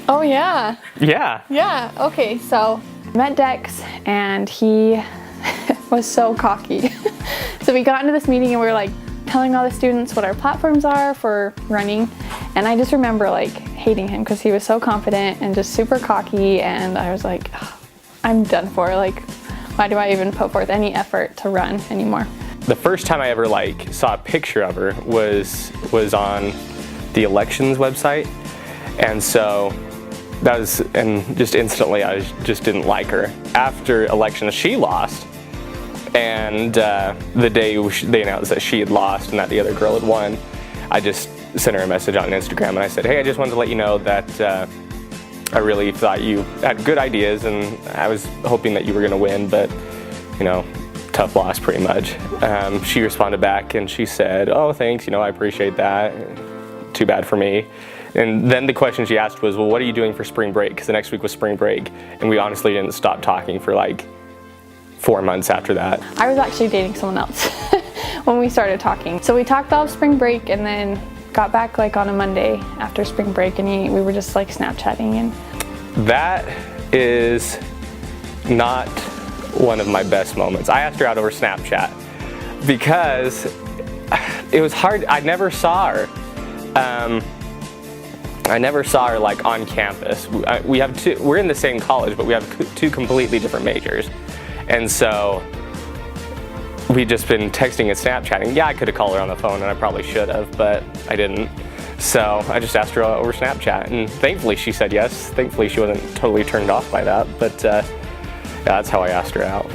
Oh yeah. Yeah. Yeah, okay, so I met Dex and he was so cocky. So we got into this meeting and we were like telling all the students what our platforms are for running, and I just remember like hating him because he was so confident and just super cocky, and I was like, oh, I'm done for. Like, why do I even put forth any effort to run anymore? The first time I ever like saw a picture of her was on the elections website, and so that was, and just instantly I just didn't like her. After elections, she lost, and the day they announced that she had lost and that the other girl had won, I just sent her a message on Instagram and I said, hey, I just wanted to let you know that I really thought you had good ideas and I was hoping that you were going to win, but you know, tough loss pretty much. She responded back and she said, oh, thanks, you know, I appreciate that. Too bad for me. And then the question she asked was, well, what are you doing for spring break? Because the next week was spring break, and we honestly didn't stop talking for like 4 months after that. I was actually dating someone else when we started talking. So we talked all of spring break and then got back like on a Monday after spring break, and we were just like Snapchatting. And that is not one of my best moments. I asked her out over Snapchat because it was hard. I never saw her. I never saw her like on campus. We're in the same college, but we have two completely different majors. And so we'd just been texting and Snapchatting. Yeah, I could have called her on the phone and I probably should have, but I didn't. So I just asked her over Snapchat, and thankfully she said yes. Thankfully she wasn't totally turned off by that, but yeah, that's how I asked her out.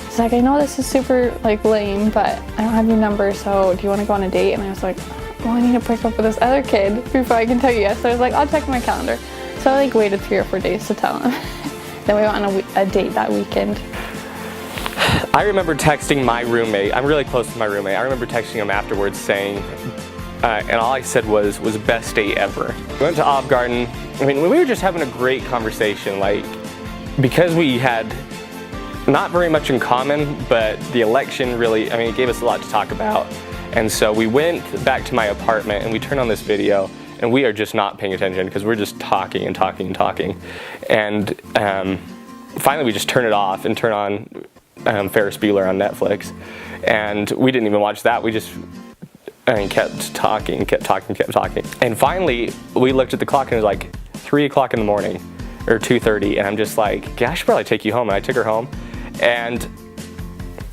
She's like, I know this is super like lame, but I don't have your number, so do you want to go on a date? And I was like, well, I need to break up with this other kid before I can tell you yes. So I was like, I'll check my calendar. So I like waited 3 or 4 days to tell him. Then we went on a date that weekend. I remember texting my roommate. I'm really close to my roommate. I remember texting him afterwards saying, and all I said was best date ever. We went to Olive Garden. I mean, we were just having a great conversation, like, because we had not very much in common, but the election really, I mean, it gave us a lot to talk about. And so we went back to my apartment and we turned on this video, and we are just not paying attention because we're just talking and talking and talking. And finally we just turn it off and turn on Ferris Bueller on Netflix. And we didn't even watch that. We just kept talking. And finally we looked at the clock and it was like 3 o'clock in the morning or 2:30, and I'm just like, yeah, I should probably take you home. And I took her home, and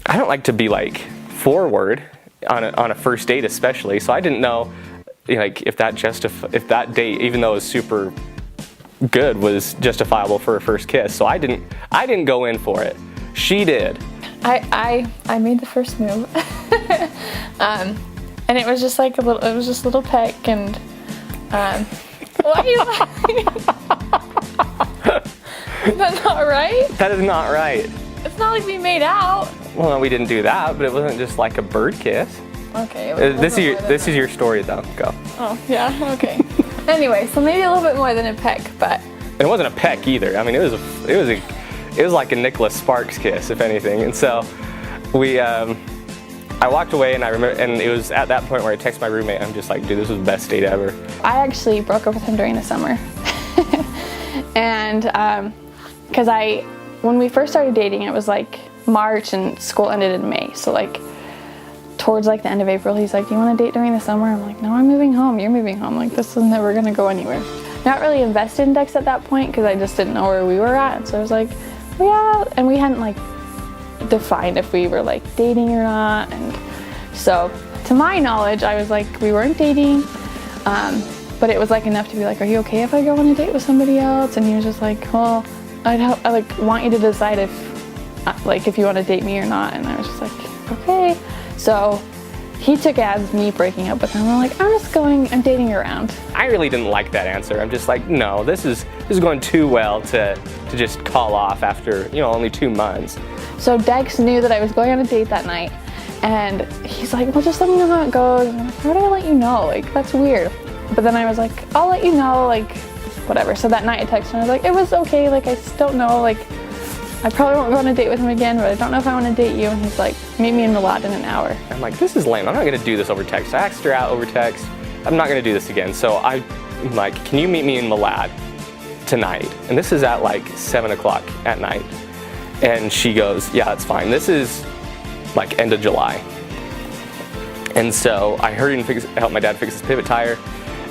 I don't like to be like forward on a first date especially, so I didn't know like if that date, even though it was super good, was justifiable for a first kiss. So I didn't go in for it. She did. I made the first move. And it was just like a little peck, and why are you laughing? Is that not right? That is not right. It's not like we made out. Well, no, we didn't do that, but it wasn't just like a bird kiss. Okay. This is your story though. Go. Oh yeah. Okay. Anyway, so maybe a little bit more than a peck, but. And it wasn't a peck either. I mean, it was like a Nicholas Sparks kiss, if anything. And so I walked away, and I remember, and it was at that point where I texted my roommate. I'm just like, dude, this was the best date ever. I actually broke up with him during the summer, and because when we first started dating, it was like March and school ended in May. So like towards like the end of April, he's like, do you want to date during the summer? I'm like, no, I'm moving home. You're moving home. Like, this is never going to go anywhere. Not really invested in Dex at that point because I just didn't know where we were at. And so I was like, well, yeah. And we hadn't like defined if we were like dating or not. And so to my knowledge, I was like, we weren't dating. But it was like enough to be like, are you okay if I go on a date with somebody else? And he was just like, well, I like want you to decide if you want to date me or not. And I was just like, okay. So he took it as me breaking up with him. I'm like, I'm dating around. I really didn't like that answer. I'm just like, no, this is going too well to just call off after, you know, only 2 months. So Dex knew that I was going on a date that night, and he's like, well, just let me know how it goes. And I'm like, how do I let you know? Like, that's weird. But then I was like, I'll let you know, like, whatever. So that night I texted him, I was like, it was okay, like, I just don't know, like, I probably won't go on a date with him again, but I don't know if I want to date you. And he's like, meet me in Malad in an hour. I'm like, this is lame. I'm not going to do this over text. I asked her out over text. I'm not going to do this again. So I'm like, can you meet me in Malad? tonight. And this is at like 7 o'clock at night. And she goes, yeah, that's fine. This is like end of July. And so I hurried and helped my dad fix his pivot tire.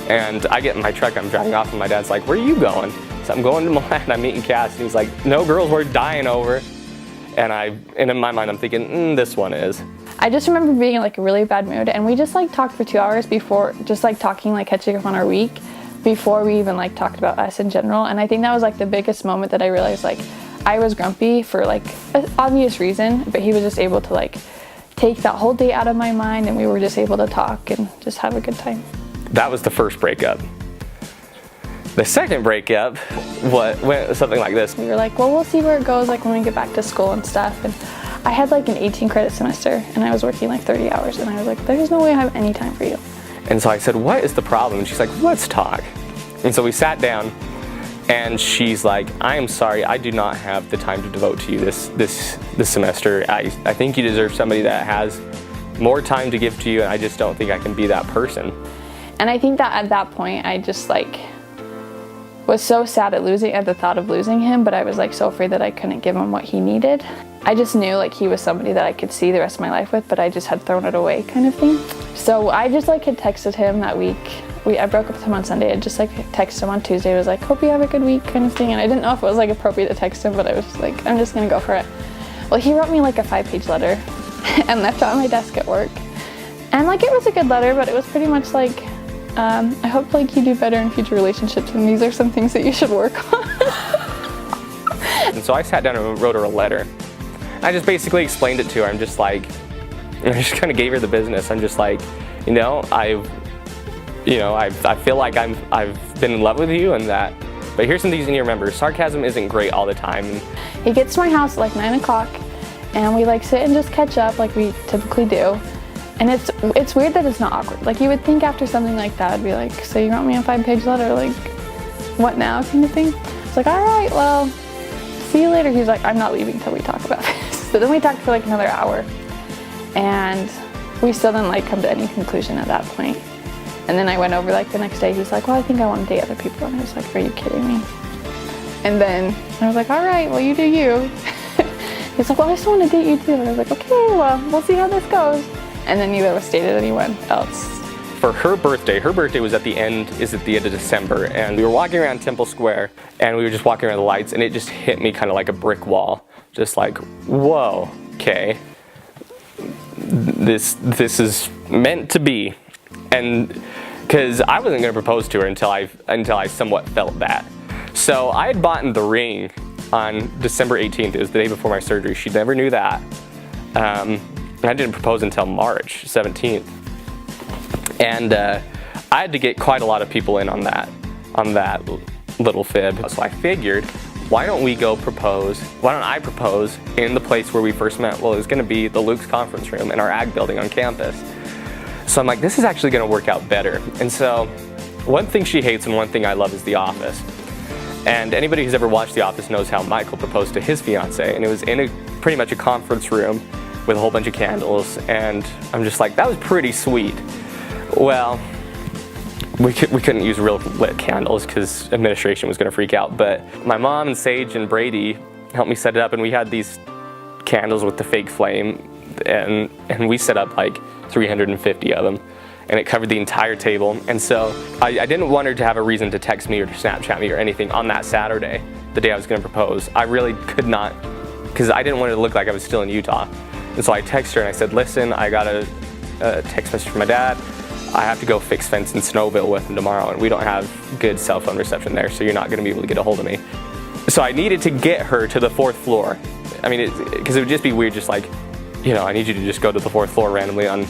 And I get in my truck, I'm driving off, and my dad's like, where are you going? So I'm going to Milan, I'm meeting Cass, and he's like, no girls we're dying over. And in my mind, I'm thinking, this one is. I just remember being in like a really bad mood, and we just like talked for 2 hours before, just like talking, like catching up on our week before we even like talked about us in general. And I think that was like the biggest moment that I realized like I was grumpy for like an obvious reason, but he was just able to like take that whole day out of my mind, and we were just able to talk and just have a good time. That was the first breakup. The second breakup went something like this. We were like, well, we'll see where it goes like when we get back to school and stuff. And I had like an 18 credit semester, and I was working like 30 hours, and I was like, there's no way I have any time for you. And so I said, what is the problem? And she's like, let's talk. And so we sat down, and she's like, I am sorry, I do not have the time to devote to you this semester. I think you deserve somebody that has more time to give to you, and I just don't think I can be that person. And I think that at that point, I just like was so sad at the thought of losing him, but I was like so afraid that I couldn't give him what he needed. I just knew like he was somebody that I could see the rest of my life with, but I just had thrown it away kind of thing. So I just like had texted him that week. I broke up with him on Sunday. I just like texted him on Tuesday. I was like, hope you have a good week kind of thing. And I didn't know if it was like appropriate to text him, but I was like, I'm just gonna go for it. Well, he wrote me like a 5-page letter and left it on my desk at work. And like it was a good letter, but it was pretty much like, I hope like you do better in future relationships, and these are some things that you should work on. And so I sat down and wrote her a letter. I just basically explained it to her. I'm just like, I just kind of gave her the business. I'm just like, I feel like I've been in love with you, and that, but here's some things you need to remember. Sarcasm isn't great all the time. He gets to my house at like 9 o'clock, and we like sit and just catch up like we typically do. And it's weird that it's not awkward. Like you would think after something like that, I'd be like, so you wrote me a 5-page letter, like what now kind of thing. It's like, all right, well, see you later. He's like, I'm not leaving till we talk about this. So then we talked for like another hour, and we still didn't like come to any conclusion at that point. And then I went over like the next day, he's like, well, I think I want to date other people. And I was like, are you kidding me? And then I was like, all right, well, you do you. He's like, well, I just want to date you too. And I was like, okay, well, we'll see how this goes. And then neither of us dated anyone else. For her birthday was at the end of December, and we were walking around Temple Square, and we were just walking around the lights, and it just hit me kind of like a brick wall. Just like, whoa, okay, this is meant to be. And because I wasn't going to propose to her until I somewhat felt that. So I had bought the ring on December 18th. It was the day before my surgery. She never knew that. I didn't propose until March 17th. And I had to get quite a lot of people in on that little fib. So I figured, why don't I propose in the place where we first met? Well, it was going to be the Luke's conference room in our ag building on campus. So I'm like, this is actually going to work out better. And so one thing she hates and one thing I love is The Office. And anybody who's ever watched The Office knows how Michael proposed to his fiance, and it was in pretty much a conference room with a whole bunch of candles, and I'm just like, that was pretty sweet. Well, we couldn't use real lit candles because administration was going to freak out, but my mom and Sage and Brady helped me set it up, and we had these candles with the fake flame, and we set up like 350 of them, and it covered the entire table. And so I didn't want her to have a reason to text me or to Snapchat me or anything on that Saturday, the day I was going to propose. I really could not, because I didn't want it to look like I was still in Utah. And so I texted her and I said, listen, I got a text message from my dad. I have to go fix fence in Snowville with him tomorrow, and we don't have good cell phone reception there, so you're not going to be able to get a hold of me. So I needed to get her to the 4th floor. I mean, because it would just be weird, just like, I need you to just go to the 4th floor randomly on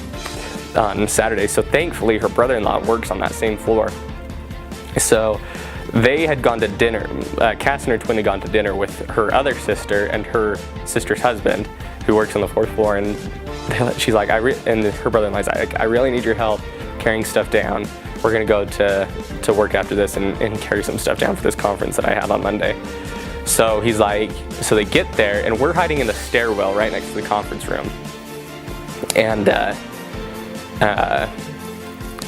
Saturday. So thankfully, her brother-in-law works on that same floor. So they had gone to dinner. Cass and her twin had gone to dinner with her other sister and her sister's husband, who works on the 4th floor, and she's like, and her brother-in-law's like, I really need your help carrying stuff down. We're gonna go to work after this and carry some stuff down for this conference that I have on Monday. So he's like, so they get there, and we're hiding in the stairwell right next to the conference room. And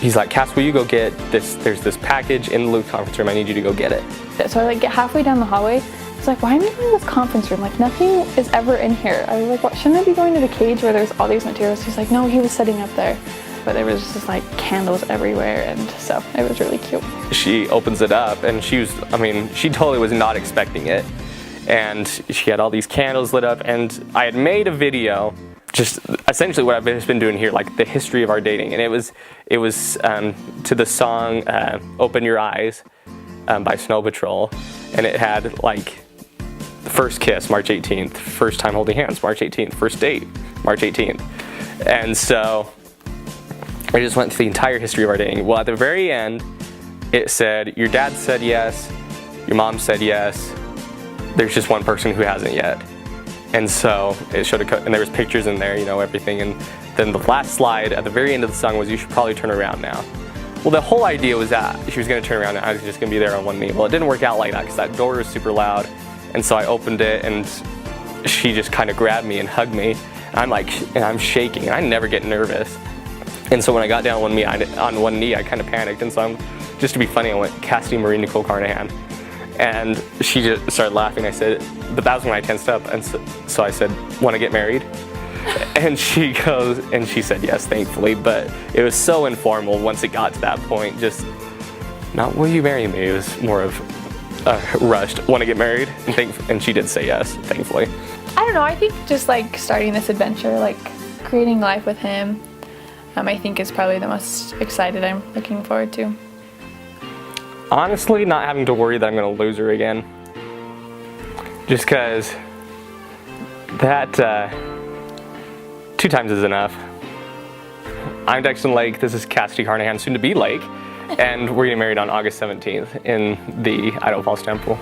he's like, Cass, will you go get this? There's this package in the Luke conference room. I need you to go get it. So I like get halfway down the hallway. It's like, why am I going to this conference room? Like, nothing is ever in here. I was like, what, shouldn't I be going to the cage where there's all these materials? He's like, no, he was sitting up there. But there was just like candles everywhere, and so it was really cute. She opens it up, and she totally was not expecting it. And she had all these candles lit up, and I had made a video, just essentially what I've just been doing here, like the history of our dating. And it was to the song Open Your Eyes by Snow Patrol. And it had like the first kiss, March 18th, first time holding hands, March 18th, first date, March 18th. And so I just went through the entire history of our dating. Well, at the very end, it said, your dad said yes, your mom said yes, there's just one person who hasn't yet. And so it showed and there was pictures in there, you know, everything. And then the last slide at the very end of the song was, you should probably turn around now. Well, the whole idea was that she was going to turn around and I was just going to be there on one knee. Well, it didn't work out like that because that door was super loud. And so I opened it, and she just kind of grabbed me and hugged me. And I'm shaking, and I never get nervous. And so when I got down on one knee, I kind of panicked. And so just to be funny, I went, Cassidy Marie Nicole Carnahan. And she just started laughing. I said, but that was when I tensed up. And so I said, want to get married? And she goes, and she said yes, thankfully. But it was so informal once it got to that point. Just, not will you marry me? It was more of rushed, want to get married? And she did say yes, thankfully. I don't know, I think just like starting this adventure, like creating life with him, I think is probably the most excited I'm looking forward to. Honestly, not having to worry that I'm going to lose her again. Just because that 2 times is enough. I'm Dexton Lake, this is Cassidy Carnahan, soon to be Lake, and we're getting married on August 17th in the Idaho Falls Temple.